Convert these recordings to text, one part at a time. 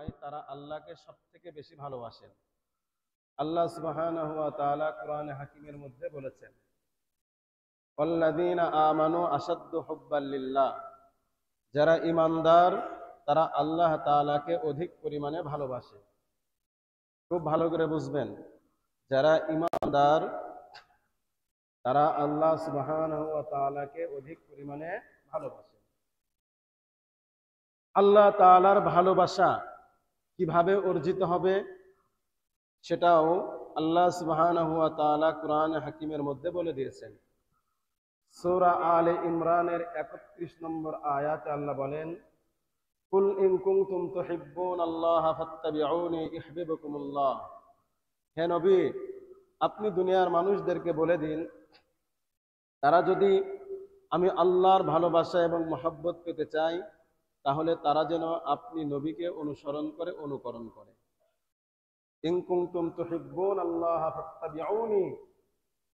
হয় তারা আল্লাহকে সবথেকে বেশি ভালোবাসেন। আল্লাহ সুবহানাহু ওয়া তাআলা কোরআনে হাকিমের মধ্যে বলেছেন, ওয়াল্লাযীনা আমানু আশাদ্দু হুব্বাল লিল্লাহ, যারা ঈমানদার তারা আল্লাহ তাআলাকে অধিক পরিমাণে ভালোবাসে। খুব ভালো করে বুঝবেন, যারা ঈমানদার তারা আল্লাহ সুবহানাহু ওয়া তাআলাকে অধিক পরিমাণে ভালোবাসে। আল্লাহ তাআলার ভালোবাসা কিভাবে অর্জিত হবে সেটাও আল্লাহ সুবহানাহু ওয়া তাআলা কোরআন হাকিমের মধ্যে বলে দিয়েছেন। সূরা আলে ইমরানের 31 নম্বর আয়াতে আল্লাহ বলেন, কুল ইন কুনতুম তুহিব্বুনাল্লাহা ফাত্তাবিউনি ইউহিব্বুকুমুল্লাহ। হে নবী, আপনি দুনিয়ার মানুষদেরকে বলে দিন, তারা যদি আমি আল্লাহর ভালোবাসা এবং মহব্বত পেতে চাই তাহলে তারা যেন আপনি নবীকে অনুসরণ করে অনুকরণ করে। ইন কুনতুম তুহিব্বুনাল্লাহা ফাত্তাবিউনি,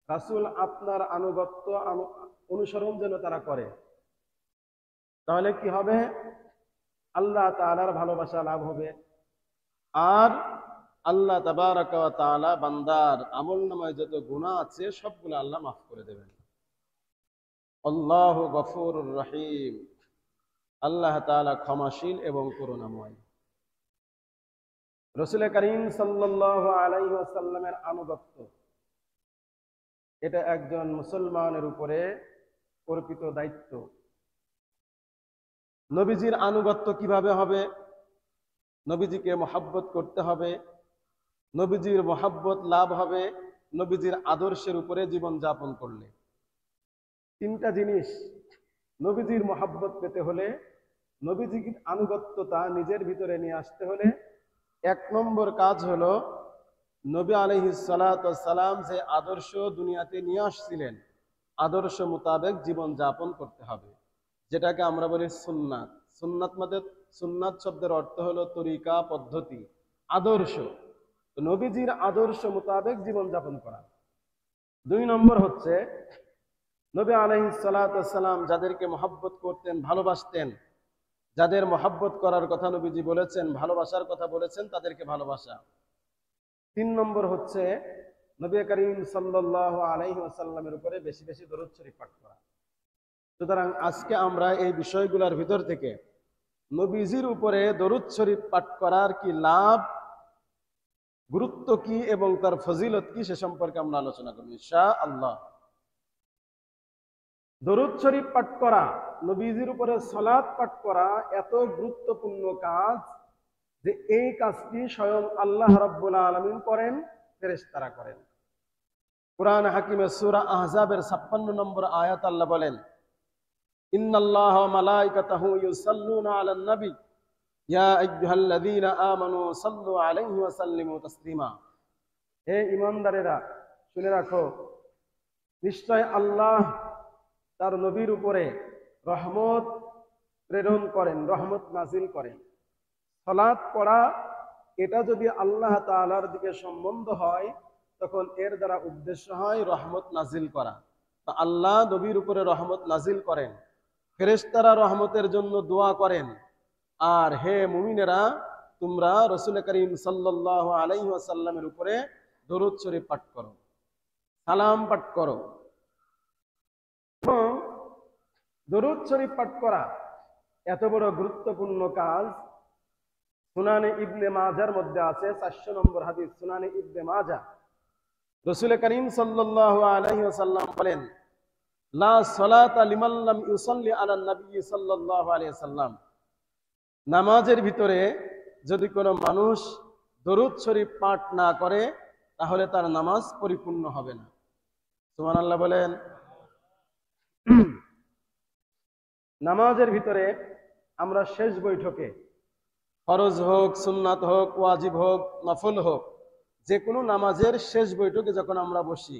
রাসূল আপনার আনুগত্য অনুসরণ যেন তারা করে। তাহলে কি হবে? আল্লাহ তাআলার ভালোবাসা লাভ হবে। আর আল্লাহ তাবারাকা ওয়া তাআলা বান্দার আমলনামায় যত গুনাহ আছে সবগুলো আল্লাহ মাফ করে দেবেন। আল্লাহু গফুরুর রহিম, আল্লাহ তাআলা ক্ষমাশীল এবং করুণাময়। রাসূল করিম সাল্লাল্লাহু আলাইহি ওয়াসাল্লামের আনুগত্য, এটা একজন মুসলমানের উপরে অর্পিত দায়িত্ব। নবীজির আনুগত্য কিভাবে হবে? নবীজিকে মহব্বত করতে হবে। নবীজির মহব্বত লাভ হবে নবীজির আদর্শের উপরে জীবন যাপন করলে। তিনটা জিনিস নবীজির মহব্বত পেতে হলে, নবীজির আনুগত্যতা নিজের ভিতরে নিয়ে আসতে হলে, এক নম্বর কাজ হলো নবী আলাইহিস সালাতু ওয়াস সালাম যে আদর্শ দুনিয়াতে নিয়ে আসছিলেন, আদর্শ মোতাবেক জীবন যাপন করতে হবে, যেটাকে আমরা বলি সুন্নাত। সুন্নাত মানে, সুন্নাত শব্দের অর্থ হলো তরিকা, পদ্ধতি, আদর্শ। তো নবীজির আদর্শ মোতাবেক জীবন যাপন করা। দুই নম্বর হচ্ছে নবী আলাইহিস সালাতু ওয়াস সালাম যাদেরকে মহব্বত করতেন, ভালোবাসতেন, যাদের মহব্বত করার কথা নবীজি বলেছেন, ভালোবাসার কথা বলেছেন, তাদেরকে ভালোবাসা। তিন নম্বর হচ্ছে নবী করিম সাল্লাল্লাহু আলাইহি ওয়াসাল্লামের উপরে বেশি বেশি দরুদ শরীফ পাঠ করা। সুতরাং আজকে আমরা এই বিষয়গুলোর ভিতর থেকে নবীজির উপরে দরুদ শরীফ পাঠ করার কি লাভ, গুরুত্ব কি এবং তার ফজিলত কি সে সম্পর্কে আমরা আলোচনা করব ইনশাআল্লাহ। দরুদ শরীফ পাঠ করা, নবীজির উপরে সালাত পাঠ করা এত গুরুত্বপূর্ণ কাজ যে এই কাজটি স্বয়ং আল্লাহ রাব্বুল আলামিন করেন, ফেরেশতারা করেন। কুরআন হাকিমে সূরা আহজাবের 56 নম্বর আয়াত আল্লাহ বলেন, ইন্নাল্লাহা ওয়া মালাইকাতাহু ইউসাল্লুনা আলান নবী ইয়া আইয়ুহাল্লাযীনা আমানু সাল্লু আলাইহি ওয়া সাল্লিমু তাসলিমা। হে ঈমানদারেরা, শুনে রাখো, নিশ্চয় আল্লাহ তার নবীর উপরে রহমত প্রেরণ করেন, রহমত নাজিল করেন। সালাত পড়া, এটা যদি আল্লাহ তাআলার দিকে সম্বন্ধ হয় তখন এর দ্বারা উদ্দেশ্য হয় রহমত নাজিল করা। তো আল্লাহ নবীর উপরে রহমত নাজিল করেন, ফেরেশতারা রহমতের জন্য দোয়া করেন। আর হে মুমিনেরা, তোমরা রাসূল করিম সাল্লাল্লাহু আলাইহি ওয়াসাল্লামের উপরে দরুদ শরীফ পাঠ করো, সালাম পাঠ করো। এবং দরুদ শরীফ পাঠ করা এত বড় গুরুত্বপূর্ণ কাজ সুনানে ইবনে মাজার মধ্যে আছে। 400 নম্বর হাদিস, সুনানে ইবনে মাজাহ। রাসূল করিম সাল্লাল্লাহু আলাইহি ওয়াসাল্লাম বলেন, লা সালাতা লিমান লাম ইউসাল্লি আলান নবী সাল্লাল্লাহু আলাইহি ওয়াসাল্লাম। নামাজের ভিতরে যদি কোনো মানুষ দরুদ শরীফ পাঠ না করে তাহলে তার নামাজ পরিপূর্ণ হবে না। সুবহানাল্লাহ বলেন। নামাজের ভিতরে আমরা শেষ বৈঠকে, ফরজ হোক, সুন্নাত হোক, ওয়াজিব হোক, নফল হোক, যে কোনো নামাজের শেষ বৈঠকে যখন আমরা বসি,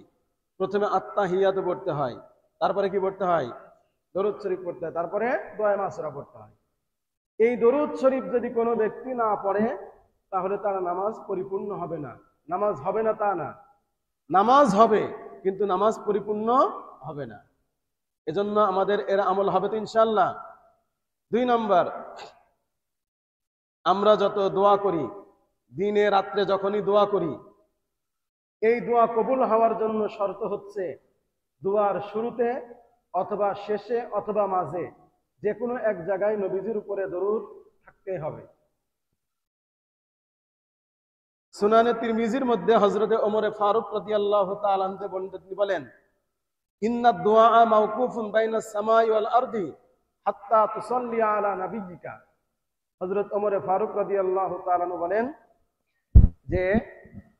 প্রথমে আত্তাহিয়াত পড়তে হয়, তারপরে কি পড়তে হয়? দরুদ শরীফ পড়তে হয়, তারপরে দোয়া মাসুরা পড়তে হয়। এই দরুদ শরীফ যদি কোনো ব্যক্তি না পড়ে তাহলে তার নামাজ পরিপূর্ণ হবে না। নামাজ হবে না তা না, নামাজ হবে কিন্তু নামাজ পরিপূর্ণ হবে না। এজন্য আমাদের এর আমল হবে তো ইনশাআল্লাহ। দুই নম্বর, আমরা যত দোয়া করি, দিনে রাত্রে যখনই দোয়া করি, এই দোয়া কবুল হওয়ার জন্য শর্ত হচ্ছে দোয়ার শুরুতে অথবা শেষে অথবা মাঝে যে কোনো এক জায়গায় নবীজির উপরে দরুদ থাকতে হবে। সুনানে তিরমিজির মধ্যে হযরতে ওমরে ফারুক রাদিয়াল্লাহু তাআলা আনহু তিনি বলেন, ইন্না দুআ মাওকুফুন বাইনাস সামাই ওয়াল আরদি হাত্তা তুসাল্লি আলা নাবিয়্যিকা। হযরত ওমরে ফারুক রাদিয়াল্লাহু তাআলা আনহু বলেন যে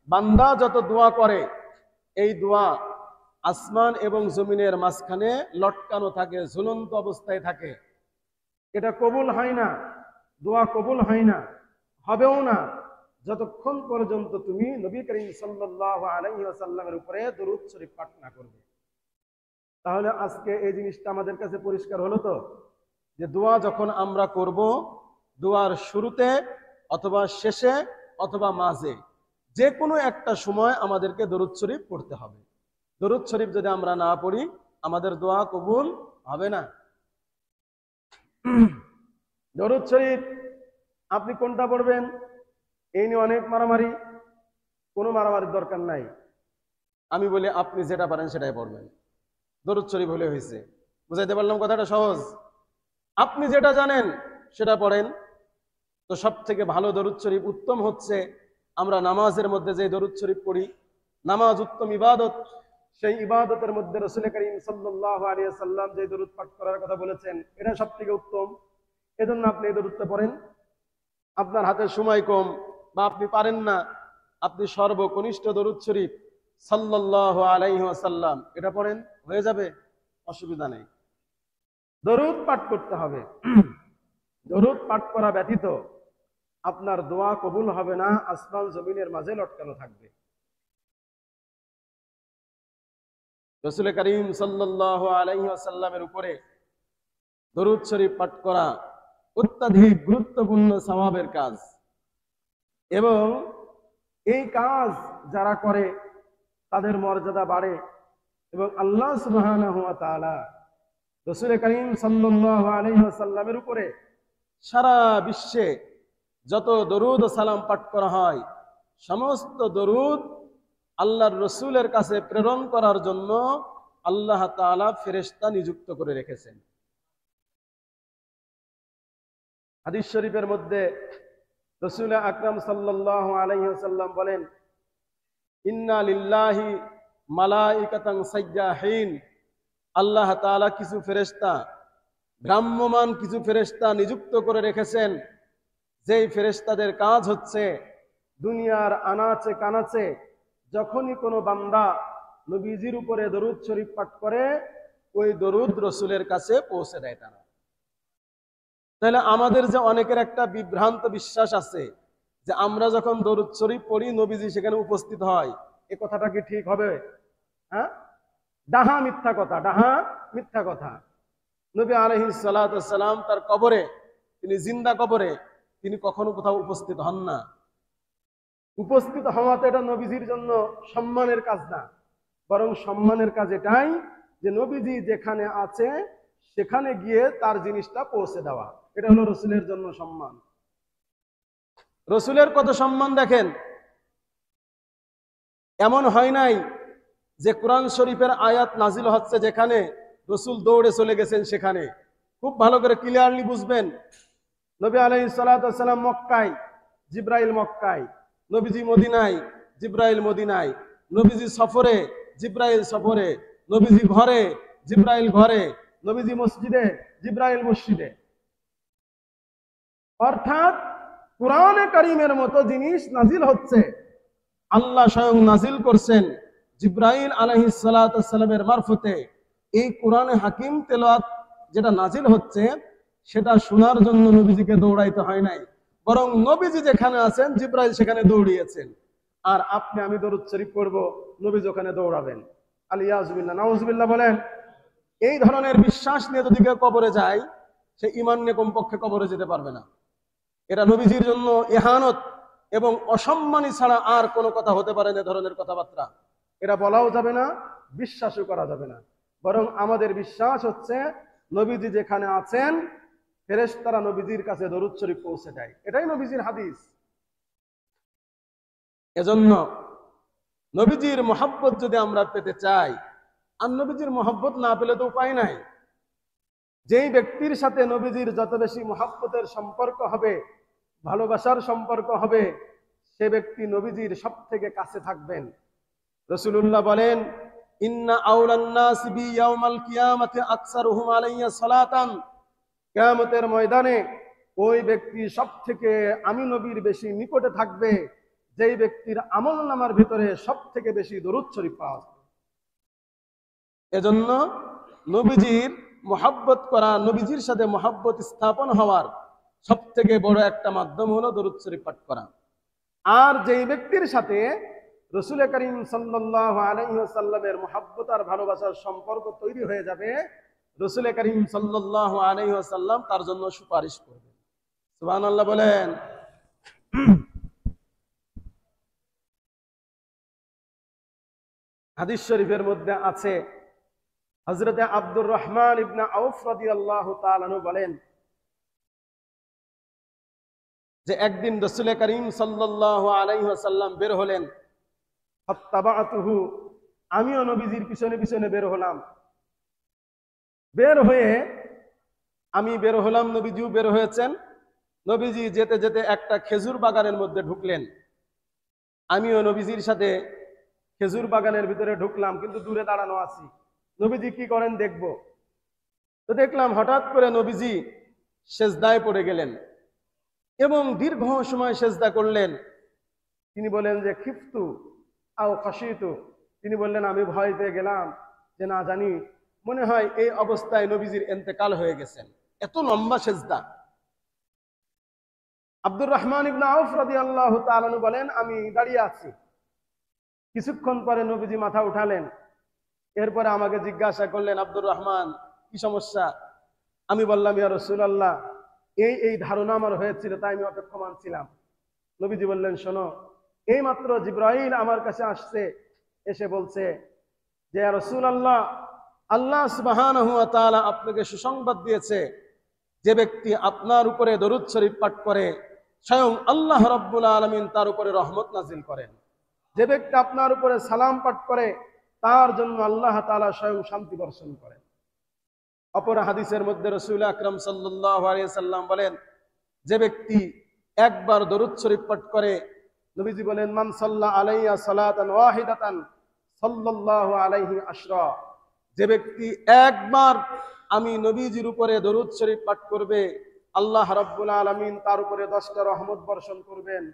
বান্দা যত দোয়া করে এই দোয়া আসমান এবং জমিনের মাঝখানে লটকানো থাকে, ঝুলন্ত অবস্থায় থাকে। এটা কবুল হয় না, দোয়া কবুল হয় না, হবেও না যতক্ষণ পর্যন্ত তুমি নবী করিম সাল্লাল্লাহু আলাইহি ওয়াসাল্লামের উপরে দরুদ শরীফ পাঠ না করবে। তাহলে আজকে এই জিনিসটা আমাদের কাছে পরিষ্কার হলো তো, যে দোয়া যখন আমরা করব, দোয়ার শুরুতে অথবা শেষে অথবা মাঝে যে কোনো একটা সময় আমাদেরকে দরুদ শরীফ পড়তে হবে। দরুদ শরীফ যদি আমরা না পড়ি আমাদের দোয়া কবুল হবে না। দরুদ শরীফ আপনি কোনটা পড়বেন এই নিয়ে অনেক মারামারি, কোনো মারামারির দরকার নাই। আমি বলি আপনি যেটা পারেন সেটাই পড়বেন, দরুদ শরীফ হলে হয়েছে। বুঝাইতে পারলাম কথাটা সহজ? আপনি যেটা জানেন সেটা পড়েন। তো সব থেকে ভালো দরুদ শরীফ উত্তম হচ্ছে আমরা নামাজের মধ্যে যে দরুদ শরীফ পড়ি। নামাজ উত্তম ইবাদত, সেই ইবাদতের মধ্যে রাসূল করিম সাল্লাল্লাহু আলাইহি ওয়াসাল্লাম যে দরুদ পাঠ করার কথা বলেছেন এটা সব থেকে উত্তম। এজন্য আপনি এই দরুদটা পড়েন। আপনার হাতে সময় কম বা আপনি পারেন না, আপনি সর্বকনিষ্ঠ দরুদ শরীফ সাল্লাল্লাহু আলাইহি ওয়াসাল্লাম এটা পড়েন, হয়ে যাবে, অসুবিধা নেই। দরুদ পাঠ করতে হবে। দরুদ পাঠ করা ব্যতীত আপনার দোয়া কবুল হবে না, আসমান জমিনের মাঝে লটকানো থাকবে। রাসূল করিম সাল্লাল্লাহু আলাইহি ওয়াসাল্লামের উপরে দরুদ শরীফ পাঠ করা অত্যাধিক গুরুত্বপূর্ণ সওয়াবের কাজ, এবং এই কাজ যারা করে তাদের মর্যাদা বাড়ে, এবং আল্লাহ সুবহানাহু ওয়া তাআলা রাসূল করিম সাল্লাল্লাহু আলাইহি ওয়াসাল্লামের উপরে সারা বিশ্বে যত দরুদ ও সালাম পাঠ করা হয় সমস্ত দরুদ আল্লাহর রসুলের কাছে প্রেরণ করার জন্য আল্লাহ তাআলা ফেরেশতা নিযুক্ত করে রেখেছেন। হাদিস শরীফের মধ্যে রাসূল আকরাম সাল্লাল্লাহু আলাইহি ওয়াসাল্লাম বলেন, ইন্না লিল্লাহি মালাইকাতান সাইয়্যাহিন। আল্লাহ তাআলা কিছু ফেরেশতা, ভ্রাম্যমান কিছু ফেরেশতা নিযুক্ত করে রেখেছেন, যেই ফেরেশতাদের কাজ হচ্ছে দুনিয়ার আনাচে কানাচে যখনই কোনো বান্দা নবীজির উপরে দরুদ শরীফ পাঠ করে ওই দরুদ রসুলের কাছে পৌঁছে দেয় তারা। তাহলে আমাদের যে অনেকের একটা বিভ্রান্ত বিশ্বাস আছে যে আমরা যখন দরুদ শরীফ পড়ি নবীজি সেখানে উপস্থিত হয়, এ কথাটা কি ঠিক হবে? হ্যাঁ, ডাহা মিথ্যা কথা, ডাহা মিথ্যা কথা। নবী আলাইহিস সালাতু ওয়াস সালাম তার কবরে, তিনি জিন্দা কবরে, তিনি কখনো কোথাও উপস্থিত হন না। উপস্থিত হওয়াতে এটা নবীজির জন্য সম্মানের কাজ না, বরং সম্মানের কাজ এটাই যে নবীজি যেখানে আছে সেখানে গিয়ে তার জিনিসটা পৌঁছে দেওয়া। এটা হলো রসুলের জন্য সম্মান। রসুলের কত সম্মান দেখেন। এমন হয় নাই যে কোরআন শরীফের আয়াত নাজিল হচ্ছে যেখানে রসুল দৌড়ে চলে গেছেন সেখানে। খুব ভালো করে ক্লিয়ারলি বুঝবেন। নবী আলাইহিস সালাতু ওয়াস সালাম মক্কায়, জিব্রাইল মক্কায়, নবীজি মদিনায়, জিব্রাইল মদিনায়, নবীজি সফরে, জিব্রাইল সফরে, নবীজি ঘরে, জিব্রাইল ঘরে, নবীজি মসজিদে, জিব্রাইল মসজিদে। অর্থাৎ কুরআনে কারীমের মতো জিনিস নাজিল হচ্ছে, আল্লাহ স্বয়ং নাজিল করছেন জিব্রাইল আলাইহিস সালাতু ওয়াস সালামের মারফতে। এই কোরআনে হাকিম তেলাওয়াত যেটা নাজিল হচ্ছে সেটা শোনার জন্য নবীজিকে দৌড়াইতে হয় নাই, বরং নবীজি যেখানে আছেন জিব্রাইল সেখানে দৌড়িয়েছেন। আর আপনি আমি দরুদ শরীফ পড়ব, নবীজি ওখানে দৌড়াবেন। আলিয়াযুবিল্লাহ, নাউযুবিল্লাহ বলেন। এই ধরনের বিশ্বাস নিয়ে যদি কেউ কবরে যায় সে ঈমান নিয়ে কমপক্ষে কবরে যেতে পারবে না। এটা নবীজির জন্য ইহানত এবং অসম্মানী ছাড়া আর কোনো কথা হতে পারে না। ধরনের কথাবার্তা এটা বলাও যাবে না, বিশ্বাসও করা যাবে না। বরং আমাদের বিশ্বাস হচ্ছে নবীজি যেখানে আছেন ফেরেশতারা নবীজির কাছে দরুদ শরীফ পৌঁছে দেয়। এটাই নবীজির হাদিস। এজন্য নবীজির মহব্বত যদি আমরা পেতে চাই, আর নবীজির মহব্বত না পেলে তো উপায় নাই। যেই ব্যক্তির সাথে নবীজির যত বেশি মহব্বতের সম্পর্ক হবে, ভালোবাসার সম্পর্ক হবে, সে ব্যক্তি নবীজির সব থেকে কাছে থাকবেন। রাসূলুল্লাহ বলেন, ইন্না আউলান নাস বি ইয়াউমাল কিয়ামাতি আকসারুহুম আলাইয়া সালাতান, কিয়ামতের ময়দানে ওই ব্যক্তি সব থেকে আমি নবীর বেশি নিকটে থাকবে যেই ব্যক্তির আমলনামার ভিতরে সব থেকে বেশি দরুদ শরীফ পাওয়া যাবে। এজন্য নবীজির মহব্বত করা, নবীজির সাথে মহব্বত স্থাপন হওয়ার সব থেকে বড় একটা মাধ্যম হলো দরুদ শরীফ পাঠ করা। আর যেই ব্যক্তির সাথে রাসূল করিম সাল্লাল্লাহু আলাইহি ওয়াসাল্লামের মহব্বত আর ভালোবাসার সম্পর্ক তৈরি হয়ে যাবে, রাসূল করিম সাল্লাল্লাহু আলাইহি ওয়াসাল্লাম তার জন্য সুপারিশ করবেন। সুবহানাল্লাহ বলেন। হাদিস শরীফের মধ্যে আছে, হযরতে আব্দুর রহমান ইবনে আউফ রাদিয়াল্লাহু তাআলা আনহু বলেন যে একদিন রাসূল করিম সাল্লাল্লাহু আলাইহি ওয়াসাল্লাম বের হলেন, ফাত্তাবাতুহু, আমিও নবীজির পিছনে পিছনে বের হলাম। বের হয়ে আমি বের হলাম, নবীজিও বের হয়েছেন। নবীজি যেতে যেতে একটা খেজুর বাগানের মধ্যে ঢুকলেন। আমিও নবীজির সাথে খেজুর বাগানের ভিতরে ঢুকলাম, কিন্তু দূরে দাঁড়ানো আছি। নবীজি কি করেন দেখব। তো দেখলাম হঠাৎ করে নবীজি সেজদায় পড়ে গেলেন এবং দীর্ঘ সময় সেজদা করলেন। তিনি বলেন যে খিফতু আও খাশিতু, তিনি বললেন আমি ভয় পেয়ে গেলাম যে না জানি মনে হয় এই অবস্থায় নবীজির ইন্তেকাল হয়ে গেছেন। এত লম্বা সেজদা। আব্দুর রহমান ইবনে আউফ রাদিয়াল্লাহু তাআলা আনহু বলেন আমি দাঁড়িয়ে আছি। কিছুক্ষণ পরে নবীজি মাথা উঠালেন। এরপরে আমাকে জিজ্ঞাসা করলেন, আব্দুর রহমান কি সমস্যা? আমি বললাম, ইয়া রাসূলুল্লাহ, এই ধারণা আমার হয়েছিল, তাই আমি অপেক্ষমান ছিলাম। নবীজি বললেন, শোনো, এই মাত্র জিবরাইল আমার কাছে আসছে, এসে বলছে যে ইয়া রাসূলুল্লাহ, আল্লাহ সুবহানাহু ওয়া তাআলা আপনাকে সুসংবাদ দিয়েছে, যে ব্যক্তি আপনার উপরে দরুদ শরীফ পাঠ করে স্বয়ং আল্লাহ রাব্বুল আলামিন তার উপরে রহমত নাজিল করেন। যে ব্যক্তি আপনার উপরে সালাম পাঠ করে তার জন্য আল্লাহ তাআলা স্বয়ং শান্তি বর্ষণ করেন। অপর হাদিসের মধ্যে রাসূল আকরাম সাল্লাল্লাহু আলাইহি সাল্লাম বলেন, যে ব্যক্তি একবার দরুদ শরীফ পাঠ করে, নবীজি বলেন, মান সাল্লা আলাইয়া সালাতান ওয়াহিদাতান সাল্লাল্লাহু আলাইহি আশরা, যে ব্যক্তি একবার আমি নবীজির উপরে দরুদ শরীফ পাঠ করবে, আল্লাহ রাব্বুল আলামিন তার উপরে 10টা রহমত বর্ষণ করবেন।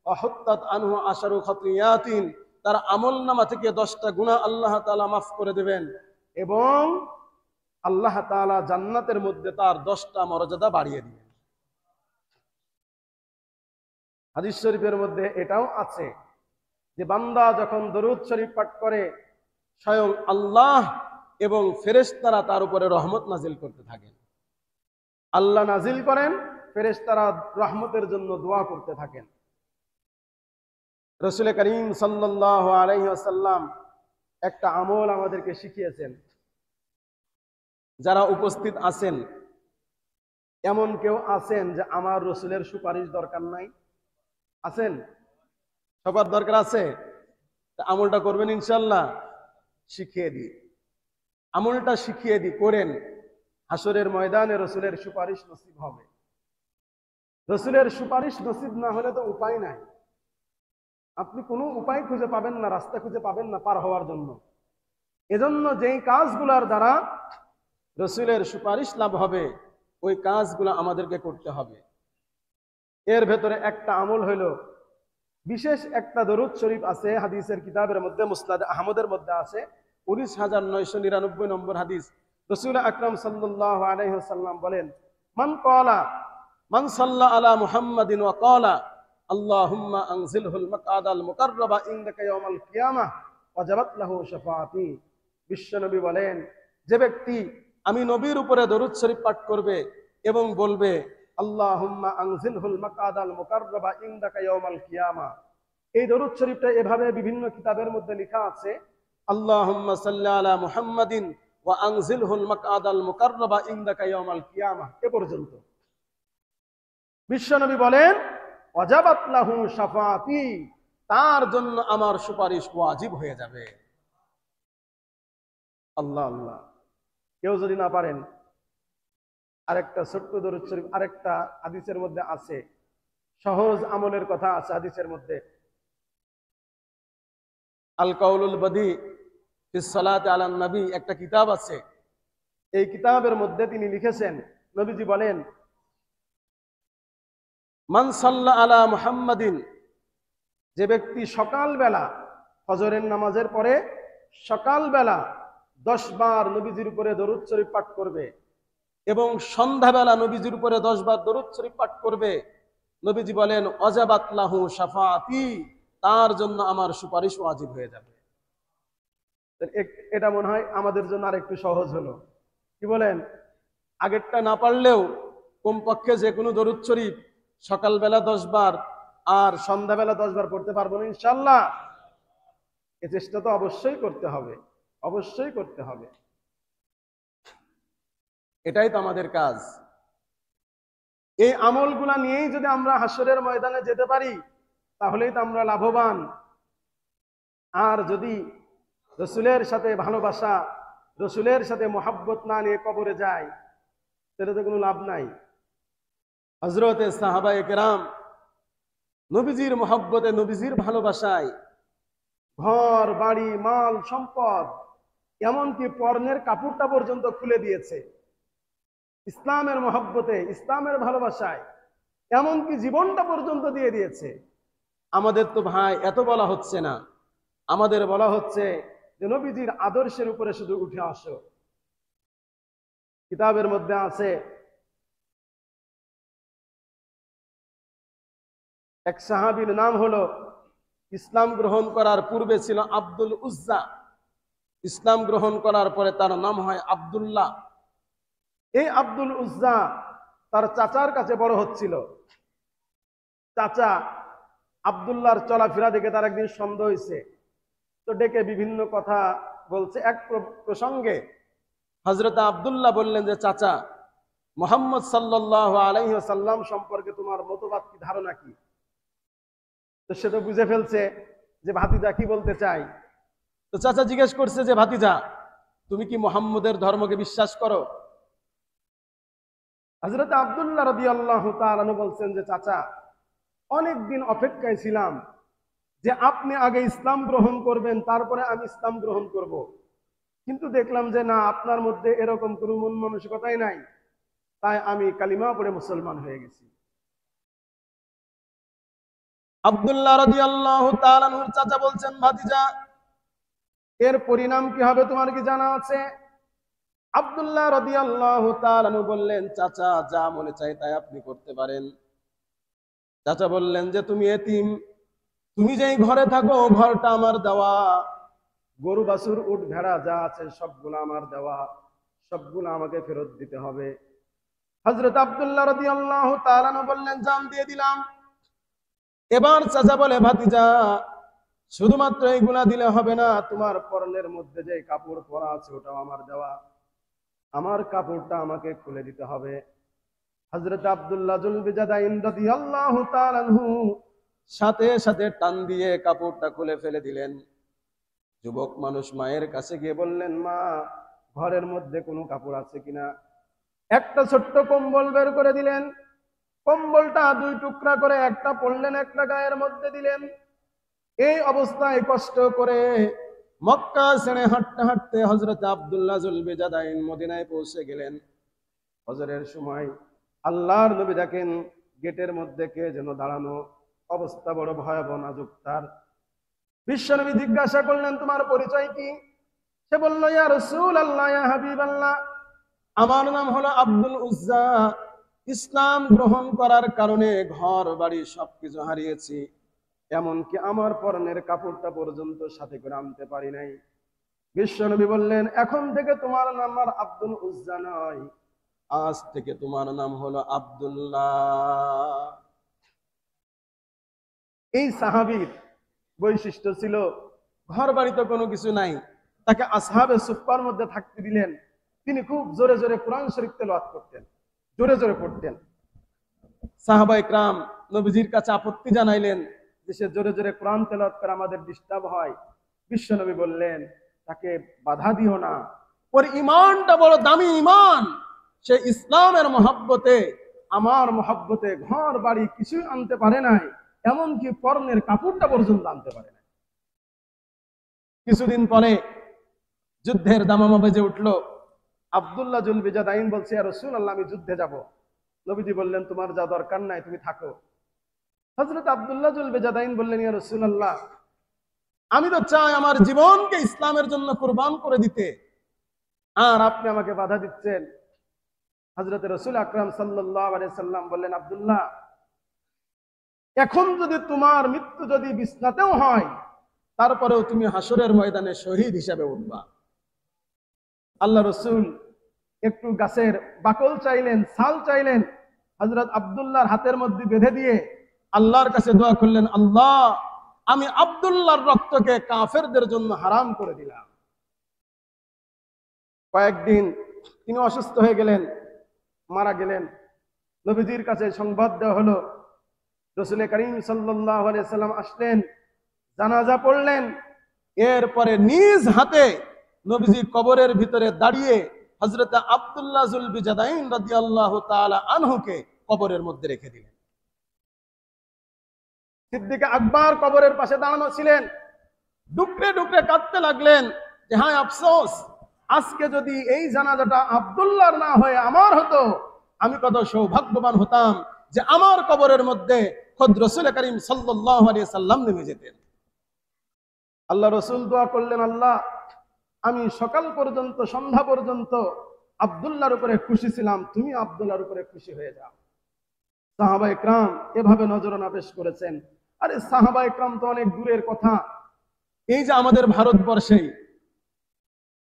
ওয়াহুত্তাত আনহু আশারু খাতিয়াতিন, তার আমলনামা থেকে 10টা গুনাহ আল্লাহ তাআলা মাফ করে দেবেন এবং আল্লাহ তাআলা জান্নাতের মধ্যে তার 10টা মর্যাদা বাড়িয়ে দিবেন। হাদিস শরীফের মধ্যে এটাও আছে যে বান্দা যখন দরুদ শরীফ পাঠ করে স্বয়ং আল্লাহ এবং ফেরেশতারা তার উপরে রহমত নাজিল করতে থাকেন। আল্লাহ নাজিল করেন, ফেরেশতারা রহমতের জন্য দোয়া করতে থাকেন। রাসূল করিম সাল্লাল্লাহু আলাইহি ওয়াসাল্লাম একটা আমল আমাদেরকে শিখিয়েছেন। যারা উপস্থিত আছেন, এমন কেউ আছেন যে আমার রাসূলের সুপারিশ দরকার নাই? আছেন? সবার দরকার আছে? আমলটা করবেন ইনশাআল্লাহ। শিখিয়ে দিই, আমলটা শিখিয়ে দিই, করেন। হাসরের ময়দানে রাসূলের সুপারিশ নসিব হবে। রাসূলের সুপারিশ নসিব না হলে তো উপায় নাই। আপনি কোনো উপায় খুঁজে পাবেন না, রাস্তা খুঁজে পাবেন না পার হওয়ার জন্য। এজন্য যেই কাজগুলোর দ্বারা রাসূলের সুপারিশ লাভ হবে, ওই কাজগুলো আমাদেরকে করতে হবে। এর ভেতরে একটা আমল হইল, বিশেষ একটা দরুদ শরীফ আছে হাদিসের কিতাবের মধ্যে, মুসনাদ আহমদের মধ্যে আছে, 19999 নম্বর হাদিস। রাসূল আকরাম সাল্লাল্লাহু আলাইহি ওয়াসাল্লাম বলেন, মান সাল্লা আলা মুহাম্মাদিন ওয়া ক্বালা আল্লাহুম্মা আনজিলহুল মাকআদাল মুকাররাবা ইনদাকা ইয়াউমাল কিয়ামাহ ওয়াজাবাত লাহু শাফাআতি। বিশ্বনবী বলেন, যে ব্যক্তি আমি নবীর উপরে দরুদ শরীফ পাঠ করবে এবং বলবে আল্লাহুম্মা আনজিলহুল মাকআদাল মুকাররাবা ইনদাকা ইয়াউমাল কিয়ামাহ, এই দরুদ শরীফটা এভাবে বিভিন্ন কিতাবের মধ্যে লেখা আছে, আল্লাহুম্মা সাল্লি আলা মুহাম্মাদিন ওয়া আনজিলহুল মাকআদাল মুকাররাবা ইনদাকা ইয়াউমাল কিয়ামাহ, এ পর্যন্ত। বিশ্বনবী বলেন ওয়াজাবাত লাহু শাফাআতি, তার জন্য আমার সুপারিশ ওয়াজিব হয়ে যাবে। আল্লাহ আল্লাহ। কেউ যদি না পারেন, আরেকটা ছোট্ট দরুদ শরীফ, আরেকটা হাদিসের মধ্যে আছে, সহজ আমলের কথা আছে হাদিসের মধ্যে। আল কাউলুল বাদি ফিস সালাতি আলান নবী একটা কিতাব আছে। এই কিতাবের মধ্যে তিনি লিখেছেন, নবীজি বলেন মান সাল্লা আলা মুহাম্মাদিন, যে ব্যক্তি সকালবেলা ফজরের নামাজের পরে সকালবেলা 10 বার নবীজির উপরে দরুদ শরীফ পাঠ করবে এবং সন্ধ্যাবেলা নবীজির উপরে 10 বার দরুদ শরীফ পাঠ করবে, নবীজি বলেন ওয়াজাবাত লাহু শাফাআতি, তার জন্য আমার সুপারিশ ওয়াজিব হয়ে যাবে। এটা মনে হয় আমাদের জন্য আর একটু সহজ হলো, কি বলেন? আগেরটা না পারলেও কমপক্ষে যে কোনো দরুদ শরীফ সকালবেলা 10 বার আর সন্ধ্যাবেলা 10 বার পড়তে পারবো না ইনশাআল্লাহ? এই চেষ্টা তো অবশ্যই করতে হবে, অবশ্যই করতে হবে। এটাই তো আমাদের কাজ। এই আমলগুলা নিয়েই যদি আমরা হাসরের ময়দানে যেতে পারি তাহলেই তো আমরা লাভবান। আর যদি রসুলের সাথে ভালোবাসা, রসুলের সাথে মহাব্বত না নিয়ে কবরে যায়, তাহলে তো কোনো লাভ নাই। হযরতে সাহাবায়ে কেরাম নবীজির মহব্বতে, নবীজির ভালোবাসায় ঘর বাড়ি মাল সম্পদ এমনকি পরনের কাপড়টা পর্যন্ত খুলে দিয়েছে ইসলামের মহব্বতে, ইসলামের ভালোবাসায়, এমনকি জীবনটা পর্যন্ত দিয়ে দিয়েছে। আমাদের তো ভাই এত বলা হচ্ছে না, আমাদের বলা হচ্ছে যে নবীজির আদর্শের উপরে শুধু উঠে আসো। কিতাবের মধ্যে আছে এক সাহাবীর নাম হলো, ইসলাম গ্রহণ করার পূর্বে ছিল আব্দুল উজ্জা, ইসলাম গ্রহণ করার পরে তার নাম হয় আব্দুল্লাহ। এই আব্দুল উজ্জা তার চাচার কাছে বড় হচ্ছিল। চাচা আব্দুল্লাহর চলাফেরা দেখে তার একদিন সন্দেহ হয়েছে, তো ডেকে বিভিন্ন কথা বলছে। এক প্রসঙ্গে হযরত আব্দুল্লাহ বললেন যে চাচা, মুহাম্মদ সাল্লাল্লাহু আলাইহি ওয়াসাল্লাম সম্পর্কে তোমার মতবাদ কি, ধারণা কি? তো সে তো বুঝে ফেলছে যে ভাতিজা কি বলতে চাই। তো চাচা জিজ্ঞেস করছে যে ভাতিজা, তুমি কি মুহাম্মদের ধর্মকে বিশ্বাস করো? হযরত আব্দুল্লাহ রাদিয়াল্লাহু তাআলা বলছেন যে চাচা, অনেকদিন অপেক্ষায় ছিলাম যে আপনি আগে ইসলাম গ্রহণ করবেন, তারপরে আমি ইসলাম গ্রহণ করব, কিন্তু দেখলাম যে না, আপনার মধ্যে এরকম কোনো মন মানসিকতাই নাই, তাই আমি কালিমা পড়ে মুসলমান হয়ে গেছি। আব্দুল্লাহ রাদিয়াল্লাহু তাআলা আনহুর চাচা বলছেন, ভাতিজা এর পরিণাম কি হবে তোমার কি জানা আছে? আব্দুল্লাহ রাদিয়াল্লাহু তাআলা আনহু বললেন, চাচা যা মনে চায় তাই আপনি করতে পারেন। চাচা বললেন যে তুমি এতিম, তুমি যেই ঘরে থাকো ঘরটা আমার দেওয়া, গরু বাছুর উট ভেড়া যা আছে সবগুলো আমার দেওয়া, সবগুলো আমাকে ফেরত দিতে হবে। হযরত আব্দুল্লাহ রাদিয়াল্লাহু তাআলা আনহু বললেন, জান দিয়ে দিলাম। এবার চাচা বলে, ভাতিজা শুধুমাত্র এইগুলা দিলে হবে না, তোমার পরনের মধ্যে যে কাপড় পরা আছে ওটাও আমার দেওয়া, আমার কাপড়টা আমাকে খুলে দিতে হবে। হযরত আব্দুল্লাহ জুলবিজাদাইন রাদিয়াল্লাহু তাআলা আনহু সাথে সাথে টান দিয়ে কাপড়টা খুলে ফেলে দিলেন। যুবক মানুষ মায়ের কাছে গিয়ে বললেন, মা ঘরের মধ্যে কোনো কাপড় আছে কিনা? একটা ছোট্ট কম্বল বের করে দিলেন। কম্বলটা 2 টুকরা করে একটা পড়লেন, একটা গায়ের মধ্যে দিলেন। এই অবস্থায় কষ্ট করে মক্কা ছেড়ে হাঁটতে হাঁটতে হযরত আব্দুল্লাহ জুলবিজাদাইন মদিনায় পৌঁছে গেলেন। হজরের সময় আল্লাহর নবী দেখেন গেটের মধ্যে কে যেন দাঁড়ানো, অবস্থা বড় ভয়াবহ নাজুক তার। বিশ্বনবী জিজ্ঞাসা করলেন, তোমার পরিচয় কি? সে বলল, ইয়া রাসূলুল্লাহ, ইয়া হাবিবাল্লাহ, আমার নাম হলো আব্দুল উজ্জা। ইসলাম গ্রহণ করার কারণে ঘর বাড়ি সবকিছু হারিয়েছি, এমনকি আমার পরনের কাপড়টা পর্যন্ত সাথে করে আনতে পারি নাই। বিশ্বনবী বললেন, এখন থেকে তোমার নাম আর আব্দুল উজ্জা নয়, আজ থেকে তোমার নাম হলো আব্দুল্লাহ। এই সাহাবীর বৈশিষ্ট্য ছিল, ঘর বাড়িতে কোনো কিছু নাই, তাকে আসহাবে সুফফার মধ্যে থাকতে দিলেন। তিনি খুব জোরে জোরে কোরআন শরীফ তেলাওয়াত করতেন, জোরে জোরে পড়তেন। সাহাবায়ে কেরাম নবীজির কাছে আপত্তি জানাইলেন যে সে জোরে জোরে কোরআন তেলাওয়াত করে আমাদের ডিস্টার্ব হয়। বিশ্বনবী বললেন, তাকে বাধা দিও না, ওর ঈমানটা বড় দামি ঈমান, সে ইসলামের মহব্বতে, আমার মহব্বতে ঘর বাড়ি কিছুই আনতে পারে নাই, এমনকি পরনের কাপড়টা পর্যন্ত আনতে পারে না। কিছুদিন পরে যুদ্ধের দামামা বেজে উঠলো। আব্দুল্লাহ জুল বিজাদাইন বলছে, ইয়া রাসূলুল্লাহ, আমি যুদ্ধে যাব। নবীজি বললেন, তোমার যা দরকার নাই, তুমি থাকো। হযরত আব্দুল্লাহ জুল বিজাদাইন বললেন, ইয়া রাসূলুল্লাহ, আমি তো চাই আমার জীবনকে ইসলামের জন্য কুরবান করে দিতে, আর আপনি আমাকে বাধা দিচ্ছেন। হযরত রাসূল আকরাম সাল্লাল্লাহু আলাইহি সাল্লাম বললেন, আব্দুল্লাহ, এখন যদি তোমার মৃত্যু যদি বিছনাতেও হয়, তারপরেও তুমি হাসরের ময়দানে শহীদ হিসেবে উঠবা। আল্লাহ রসুল একটু গাছের বাকল চাইলেন, ছাল চাইলেন, হযরত আব্দুল্লাহর হাতের মধ্যে বেঁধে দিয়ে আল্লাহর কাছে দোয়া করলেন, আল্লাহ, আমি আব্দুল্লাহর রক্তকে কাফেরদের জন্য হারাম করে দিলাম। কয়েকদিন তিনি অসুস্থ হয়ে গেলেন, মারা গেলেন। নবীজির কাছে সংবাদ দেওয়া হলো। রাসূল করিম সাল্লাল্লাহু আলাইহি সাল্লাম আসলেন, জানাজা পড়লেন। এরপরে নিজ হাতে নবীজি কবরের ভিতরে দাঁড়িয়ে হযরত আব্দুল্লাহ জুল বিজাদাইন রাদিয়াল্লাহু তাআলা আনহুকে কবরের মধ্যে রেখে দিলেন। সিদ্দিক আকবর কবরের পাশে দাঁড়ানো ছিলেন, ডুকরে ডুকরে কাঁদতে লাগলেন যে হায় আফসোস, আজকে যদি এই জানাজাটা আব্দুল্লাহর না হয়ে আমার হতো, আমি কত সৌভাগ্যবান হতাম যে আমার কবরের মধ্যে খোদ রাসূল করিম সাল্লাল্লাহু আলাইহি সাল্লাম নেমে যেতেন। আল্লাহ রসুল দোয়া করলেন, আল্লাহ, আমি সকাল পর্যন্ত সন্ধ্যা পর্যন্ত আব্দুল্লাহর উপরে খুশি ছিলাম, তুমি আব্দুল্লাহর উপরে খুশি হয়ে যাও। সাহাবায়ে কেরাম এভাবে নজরানা পেশ করেছেন। আরে সাহাবায়ে কেরাম তো অনেক দূরের কথা, এই যে আমাদের ভারতবর্ষেই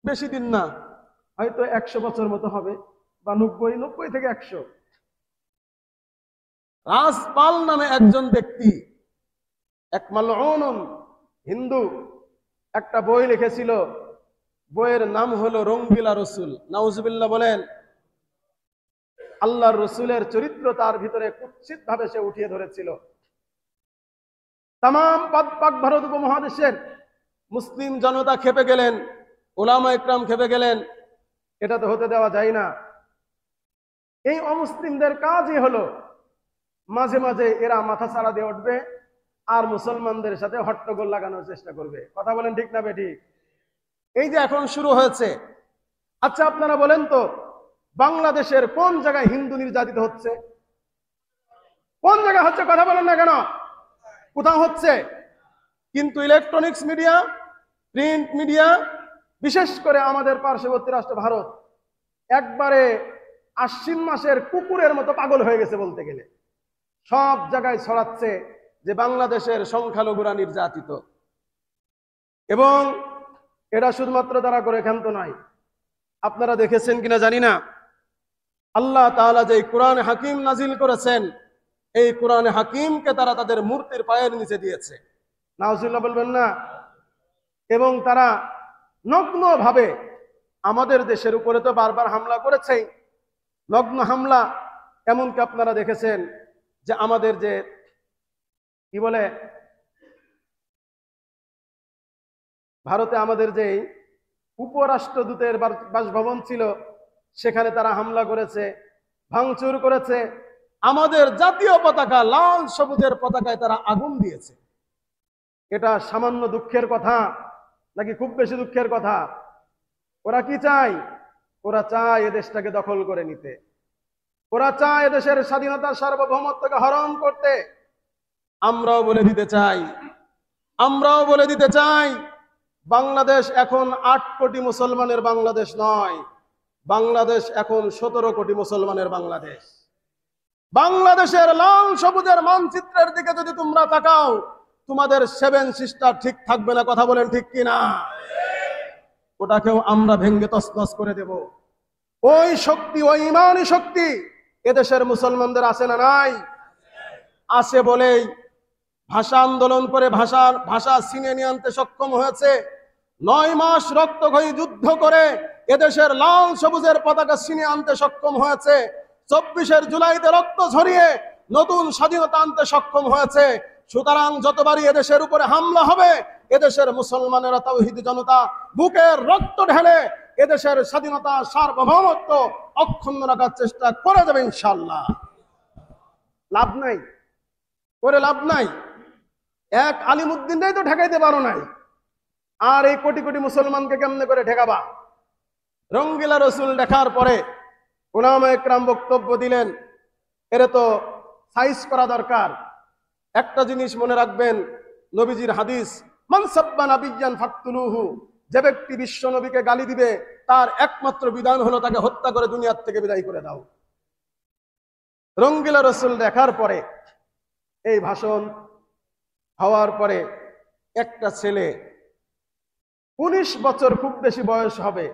বেশি দিন না, হয়তো 100 বছর মতো হবে, বা 90 থেকে 100। রাজপাল নামে একজন ব্যক্তি, এক মালউন হিন্দু, একটা বই লিখেছিল। বইয়ের নাম হলো রঙ্গিলা রসুল। নাউজুবিল্লাহ বলেন। আল্লাহর রসুলের চরিত্র তার ভিতরে কুৎসিত ভাবে সে উঠিয়ে ধরেছিল। তাম পাক ভারত উপমহাদেশের মুসলিম জনতা খেপে গেলেন, ওলামা ইকরাম খেপে গেলেন, এটা তো হতে দেওয়া যায় না। এই অমুসলিমদের কাজই হলো মাঝে মাঝে এরা মাথা ছাড়া দিয়ে উঠবে আর মুসলমানদের সাথে হট্টগোল লাগানোর চেষ্টা করবে। কথা বলেন ঠিক না বেঠিক? এই যে এখন শুরু হয়েছে। আচ্ছা, আপনারা বলেন তো, বাংলাদেশের কোন জায়গায় হিন্দু নির্যাতিত হচ্ছে? কোন জায়গায় হচ্ছে? কথা বলেন না কেন? কোথাও হচ্ছে। কিন্তু ইলেকট্রনিক্স মিডিয়া, প্রিন্ট মিডিয়া, বিশেষ করে আমাদের পার্শ্ববর্তী রাষ্ট্র ভারত, একবারে আশ্বিন মাসের কুকুরের মতো পাগল হয়ে গেছে বলতে গেলে। সব জায়গায় ছড়াচ্ছে যে বাংলাদেশের সংখ্যালঘুরা নির্যাতিত। এবং এটা শুধুমাত্র তারা করে ক্ষান্ত নয়। আপনারা দেখেছেন কিনা জানি না, আল্লাহ তাআলা যে কোরআন হাকিম নাজিল করেছেন, এই কোরআন হাকিমকে তারা তাদের মূর্তির পায়ের নিচে দিয়েছে। নাউজুবিল্লাহ বলবেন না? এবং তারা নগ্ন ভাবে আমাদের দেশের উপরে তো বারবার হামলা করেছেই, নগ্ন হামলা। এমনকি আপনারা দেখেছেন যে আমাদের যে কি বলে, ভারতে আমাদের যে উপরাষ্ট্রদূতের বাসভবন ছিল, সেখানে তারা হামলা করেছে, ভাঙচুর করেছে। আমাদের জাতীয় পতাকা, লাল সবুজের পতাকায় তারা আগুন দিয়েছে। এটা সামান্য দুঃখের কথা নাকি খুব বেশি দুঃখের কথা? ওরা কি চায়? ওরা চায় এ দেশটাকে দখল করে নিতে। ওরা চায় এদেশের স্বাধীনতার সার্বভৌমত্বকে হরণ করতে। আমরাও বলে দিতে চাই, বাংলাদেশ এখন 8 কোটি মুসলমানের বাংলাদেশ নয়, বাংলাদেশ এখন 17 কোটি মুসলমানের বাংলাদেশ। বাংলাদেশের লাল সবুজের মানচিত্রের দিকে যদি তোমরা তাকাও, তোমাদের 7 সিস্টার ঠিক থাকবে না। কথা বলেন ঠিক কিনা? ওটাকেও আমরা ভেঙ্গে তছনছ করে দেব। ওই শক্তি, ওই ইমানি শক্তি এদেশের মুসলমানদের আছে না নাই? আছে বলেই ভাষা আন্দোলন করে ভাষা ছিনিয়ে নিয়ে আনতে সক্ষম হয়েছে। 9 মাস রক্তক্ষয়ী যুদ্ধ করে এদেশের লাল সবুজের পতাকা ছিনিয়ে আনতে সক্ষম হয়েছে। 24 জুলাইতে রক্ত ঝরিয়ে নতুন স্বাধীনতা আনতে সক্ষম হয়েছে। সুতরাং যতবারই এদেশের উপরে হামলা হবে, এদেশের মুসলমানেরা তাওহীদ জনতা বুকের রক্ত ঢেলে এদেশের স্বাধীনতা সার্বভৌমত্ব অক্ষুণ্ণ রাখার চেষ্টা করে যাবে ইনশাআল্লাহ। লাভ নাই, করে লাভ নাই। এক আলিমউদ্দিনরাই তো ঠেকাইতে পারো নাই, আর এই কোটি কোটি মুসলমানকে কেমনে করে ঠেকাবা? রঙ্গিলা রসুল দেখার পরে উলামায়ে কেরাম বক্তব্য দিলেন, এর তো সাইজ করা দরকার। একটা জিনিস মনে রাখবেন, নবীজির হাদিস, মান সাব্বা নাবিয়্যান ফাকতুলুহু, যে ব্যক্তি বিশ্ব নবীকে গালি দিবে তার একমাত্র বিধান হলো তাকে হত্যা করে দুনিয়ার থেকে বিদায় করে দাও। রঙ্গিলা রসুল দেখার পরে, এই ভাষণ হওয়ার পরে একটা ছেলে 19 বছর খুব বেশি বয়স হবে,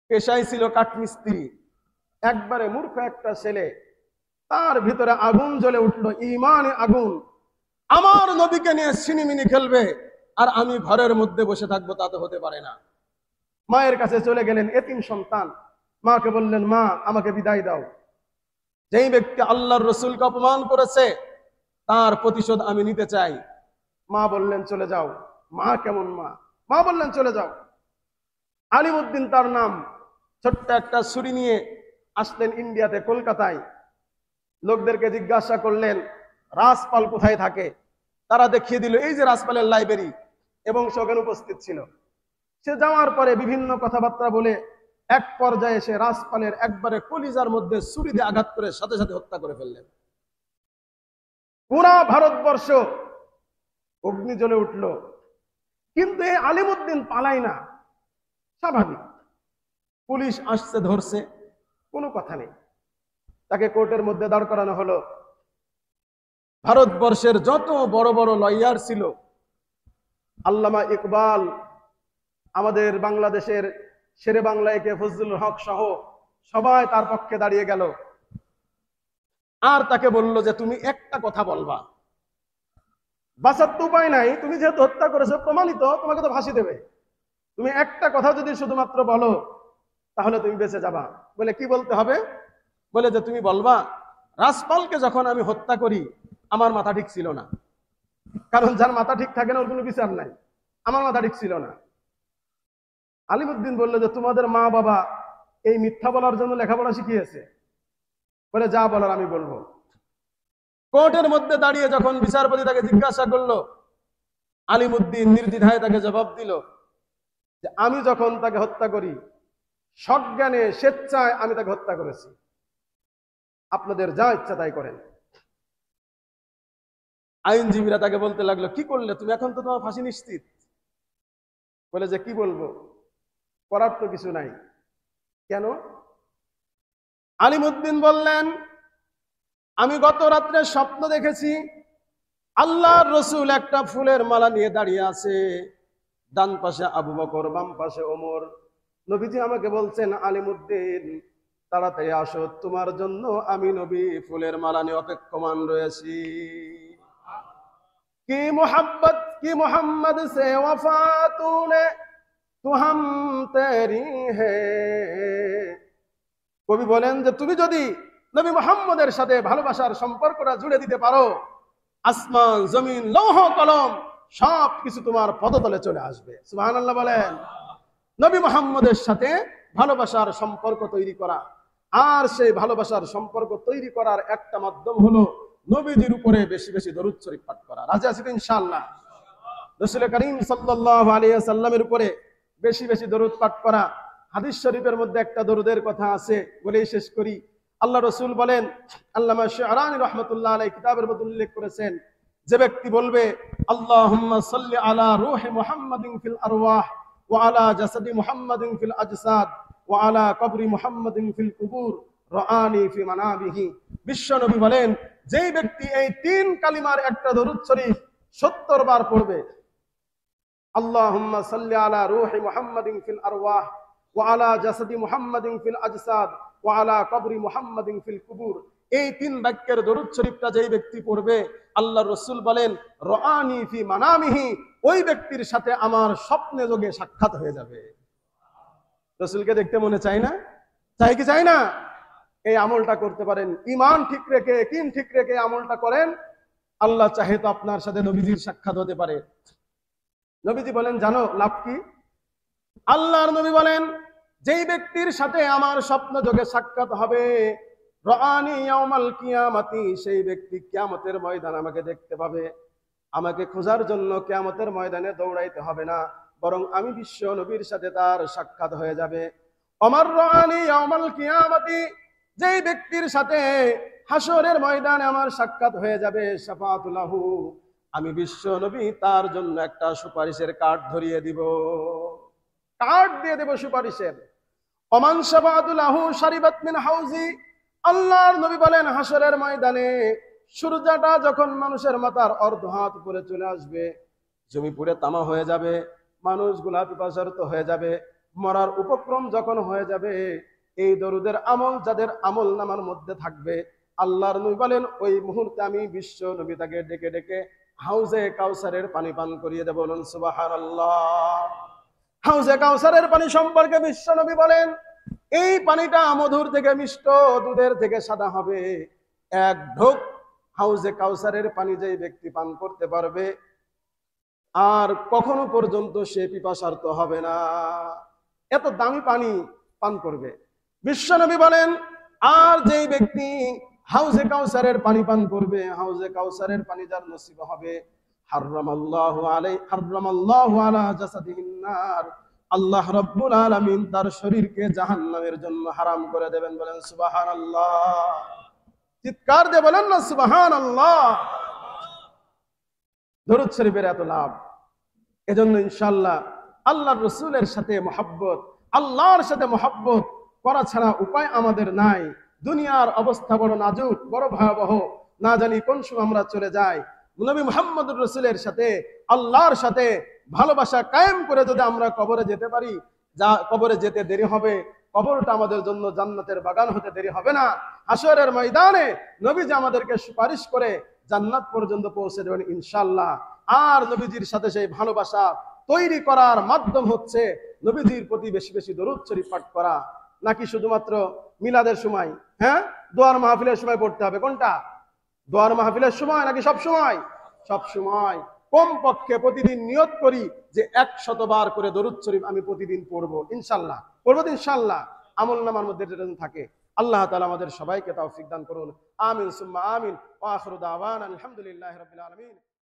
পেশায় ছিল কাঠমিস্ত্রি, একবারে মূর্খ একটা ছেলে, তার ভিতরে আগুন জ্বলে উঠলো, ঈমানে আগুন। আমার নবীকে নিয়ে ছিনিমিনি খেলবে আর আমি ঘরের মধ্যে বসে থাকবো, তা তো হতে পারে না। মায়ের কাছে চলে গেলেন, এতিম সন্তান। মাকে বললেন, মা আমাকে বিদায় দাও। যেই ব্যক্তি আল্লাহর রসুলকে অপমান করেছে তার প্রতিশোধ আমি নিতে চাই। মা বললেন, চলে যাও। মা কেমন মা? মা বললেন, চলে যাও। আলিমউদ্দিন তার নাম, ছোট্ট একটা ছুরি নিয়ে আসলেন ইন্ডিয়াতে, কলকাতায়। লোকদেরকে জিজ্ঞাসা করলেন রাজপাল কোথায় থাকে। তারা দেখিয়ে দিল, এই যে রাজপালের লাইব্রেরি, এবং সে ওখানে উপস্থিত ছিল। সে যাওয়ার পরে বিভিন্ন কথাবার্তা বলে এক পর্যায়ে সে রাজপালের একবারে কলিজার মধ্যে ছুরি দিয়ে আঘাত করে সাথে সাথে হত্যা করে ফেললেন। পুরা ভারতবর্ষ অগ্নি জ্বলে উঠল, কিন্তু এই আলিমউদ্দিন পালাই না। স্বাভাবিক, পুলিশ আসছে, ধরছে, কোনো কথা নেই, তাকে কোর্টের মধ্যে দাঁড় করানো হলো। ভারতবর্ষের যত বড় বড় লয়ার ছিল, আল্লামা ইকবাল, আমাদের বাংলাদেশের শেরে বাংলা একে ফজলুল হক সহ সবাই তার পক্ষে দাঁড়িয়ে গেল। আর তাকে বলল যে তুমি একটা কথা বলবা, বাঁচার তো উপায় নাই, তুমি যেহেতু হত্যা করেছো প্রমাণিত, তোমাকে তো ফাঁসি দেবে, তুমি একটা কথা যদি শুধুমাত্র বলো তাহলে তুমি বেঁচে যাবা। বলে কি বলতে হবে? বলে যে তুমি বলবা রাজপালকে যখন আমি হত্যা করি আমার মাথা ঠিক ছিল না, কারণ যার মাথা ঠিক থাকে না ওর কোনো বিচার নাই, আমার মাথা ঠিক ছিল না। আলিমউদ্দিন বললো যে তোমাদের মা বাবা এই মিথ্যা বলার জন্য লেখাপড়া শিখিয়েছে? বলে যা বলার আমি বলবো। কোর্টের মধ্যে দাঁড়িয়ে যখন বিচারপতি তাকে জিজ্ঞাসা করলো, আলিমউদ্দিন নির্দ্বিধায় তাকে জবাব দিল যে আমি যখন তাকে হত্যা করি সজ্ঞানে স্বেচ্ছায় আমি তাকে হত্যা করেছি, আপনাদের যা ইচ্ছা তাই করেন। আইনজীবীরা তাকে বলতে লাগলো, কি করলে তুমি? এখন তো তোমার ফাঁসি নিশ্চিত। বলে যে কি বলবো, করার তো কিছু নাই। কেন? আলিমউদ্দিন বললেন, আমি গত রাত্রে স্বপ্ন দেখেছি আল্লাহর রসুল একটা ফুলের মালা নিয়ে দাঁড়িয়ে আছে, ডান পাশে আবু বকর, বাম পাশে ওমর। নবীজি আমাকে বলছেন, আলিমউদ্দিন তাড়াতাড়ি আসো, তোমার জন্য আমি নবী ফুলের মালা নিয়ে অপেক্ষমান রয়েছি। কি মোহাব্বত কি মোহাম্মদ সে ওয়াফা তूने তু হাম তেরি হে। কবি বলেন যে তুমি যদি নবী মুহাম্মদের সাথে ভালোবাসার সম্পর্কটা জুড়ে দিতে পারো, আসমান জমিন লৌহ কলম সব কিছু তোমার পদতলে চলে আসবে। সুবহানাল্লাহ বলেন। নবী মুহাম্মদের সাথে ভালোবাসার সম্পর্ক তৈরি করা, আর সেই ভালোবাসার সম্পর্ক তৈরি করার একটা মাধ্যম হলো নবীজির উপরে বেশি বেশি দরুদ শরীফ পাঠ করা। রাজি আছি ইনশাআল্লাহ? রাসূল করিম সাল্লাল্লাহু আলাইহি ওয়াসাল্লামের উপরে বেশি বেশি দরুদ পাঠ করা। হাদিস শরীফের মধ্যে একটা দরুদের কথা আছে, বলেই শেষ করি। আল্লাহ রসুল বলেন, আল্লামা শিআরানী রাহমাতুল্লাহ আলাইহি কিতাবের মধ্যে উল্লেখ করেছেন, যে ব্যক্তি বলবে আল্লাহুম্মা সাল্লি আলা রূহি মুহাম্মাদিন ফিল আরওয়াহ ওয়া আলা জাসাদি মুহাম্মাদিন ফিল আজসাদ ওয়া আলা কবরি মুহাম্মাদিন ফিল কুবুর রাআনি ফি মানাবিহি। বিশ্বনবী বলেন, যেই ব্যক্তি এই তিন কালিমার একটা দরুদ শরীফ 70 বার পড়বে, আল্লাহুম্মা সাল্লি আলা রূহি মুহাম্মাদিন ফিল আরওয়াহ ওয়া আলা জাসাদি মুহাম্মাদিন ফিল আজসাদ ওয়া আলা কবরি মুহাম্মাদিন ফিল কুবুর, এই তিন বাক্যের দরুদ শরীফটা যেই ব্যক্তি পড়বে, আল্লাহর রাসূল বলেন রাআনি ফি মানামিহি, ওই ব্যক্তির সাথে আমার স্বপ্নে যোগে সাক্ষাৎ হয়ে যাবে। রাসূলকে দেখতে মনে চায় না? চাই কি চাই না? এই আমলটা করতে পারেন। ঈমান ঠিক রেখে, ইয়াকিন ঠিক রেখে আমলটা করেন, আল্লাহ চাহে তো আপনার সাথে নবীজির সাক্ষাৎ হতে পারে। নবীজি বলেন, জানো লাভ কি? আল্লাহর নবী বলেন, যেই ব্যক্তির সাথে আমার স্বপ্ন যোগে সাক্ষাৎ হবে, রাআনি ইয়াউমাল কিয়ামাতি, সেই ব্যক্তি কিয়ামতের ময়দানে আমাকে দেখতে পাবে। আমাকে খোঁজার জন্য কিয়ামতের ময়দানে দৌড়াইতে হবে না, বরং আমি বিশ্ব নবীর সাথে তার সাক্ষাৎ হয়ে যাবে। ওমর রাআনি ইয়াউমাল কিয়ামাতি, যেই ব্যক্তির সাথে হাসরের ময়দানে আমার সাক্ষাৎ হয়ে যাবে, শাফাআতুল লাহু, আমি বিশ্ব নবী তার জন্য একটা সুপারিশের কার্ড ধরিয়ে দিব, কার্ড দিয়ে দেব সুপারিশের। ওমান শাফাআতুল লাহু শারিবাত মিন হাউজি, আল্লাহর নবী বলেন, হাসরের ময়দানে সূর্যটা যখন মানুষের মাথার অর্ধ হাত উপরে চলে আসবে, জমি পুড়ে তামা হয়ে যাবে, মানুষগুলা পিপাসার্ত হয়ে যাবে, মরার উপক্রম যখন হয়ে যাবে, এই দরুদের আমল যাদের আমল নামার মধ্যে থাকবে, আল্লাহর নবী বলেন ওই মুহূর্তে আমি বিশ্ব নবী তাকে ডেকে ডেকে হাউজে কাউসারের পানি পান করিয়ে দেব। বলুন সুবহানাল্লাহ। হাউজে কাউসারের পানি সম্পর্কে বিশ্ব নবী বলেন, এই পানিটা মধুর থেকে মিষ্ট, দুধের থেকে সাদা হবে। এক ঢোক হাউজে কাউসারের পানি যেই ব্যক্তি পান করতে পারবে, আর কখনো পর্যন্ত সে পিপাসার্ত হবে না। এত দামি পানি পান করবে। বিশ্বনবী বলেন, আর যেই ব্যক্তি হাউজে কাউসারের পানি পান করবে, হাউজে কাউসারের পানি যার নসিব হবে, হারামাল্লাহু আলা জাসাদিহিন নার, আল্লাহ রাব্বুল আলামিন তার শরীরকে জাহান্নামের জন্য হারাম করে দেবেন। বলেন সুবহানাল্লাহ। চিৎকার দিয়ে বলেন না সুবহানাল্লাহ। দরুদ শরীফের এত লাভ, এজন্য ইনশাআল্লাহ আল্লাহর রাসূলের সাথে মুহাব্বত, আল্লাহর সাথে মুহাব্বত করা ছাড়া উপায় আমাদের নাই। দুনিয়ার অবস্থা বড় নাজুক, বড় ভয়াবহ, না জানি কোন সময় আমরা চলে যাই। নবী মুহাম্মদুর রাসূলের সাথে, আল্লাহর সাথে ভালোবাসা কায়েম করে যদি আমরা কবরে যেতে পারি, যা কবরে যেতে দেরি হবে, কবরটা আমাদের জন্য জান্নাতের বাগান হতে দেরি হবে না। হাসরের ময়দানে নবীজি আমাদেরকে সুপারিশ করে জান্নাত পর্যন্ত পৌঁছে দেবেন ইনশাআল্লাহ। আর নবীজির সাথে সেই ভালোবাসা তৈরি করার মাধ্যম হচ্ছে নবীজির প্রতি বেশি বেশি দরুদ শরীফ পাঠ করা। নাকি শুধুমাত্র মিলাদের সময়, হ্যাঁ, দোয়ার মাহফিলের সময় পড়তে হবে? কোনটা? দোয়ার মাহফিলের সময় নাকি সব সময়? সব সময়। কমপক্ষে প্রতিদিন নিয়ত করি যে 100 বার করে দরুদ শরীফ আমি প্রতিদিন পড়বো ইনশাআল্লাহ। পড়বো তো ইনশাআল্লাহ, আমল নামার মধ্যে যেটা থাকে। আল্লাহ তাআলা আমাদের সবাইকে তৌফিক দান করুন। আমিন সুম্মা আমিন। ওয়া আখিরু দাওয়ানা আলহামদুলিল্লাহি রাব্বিল আলামিন।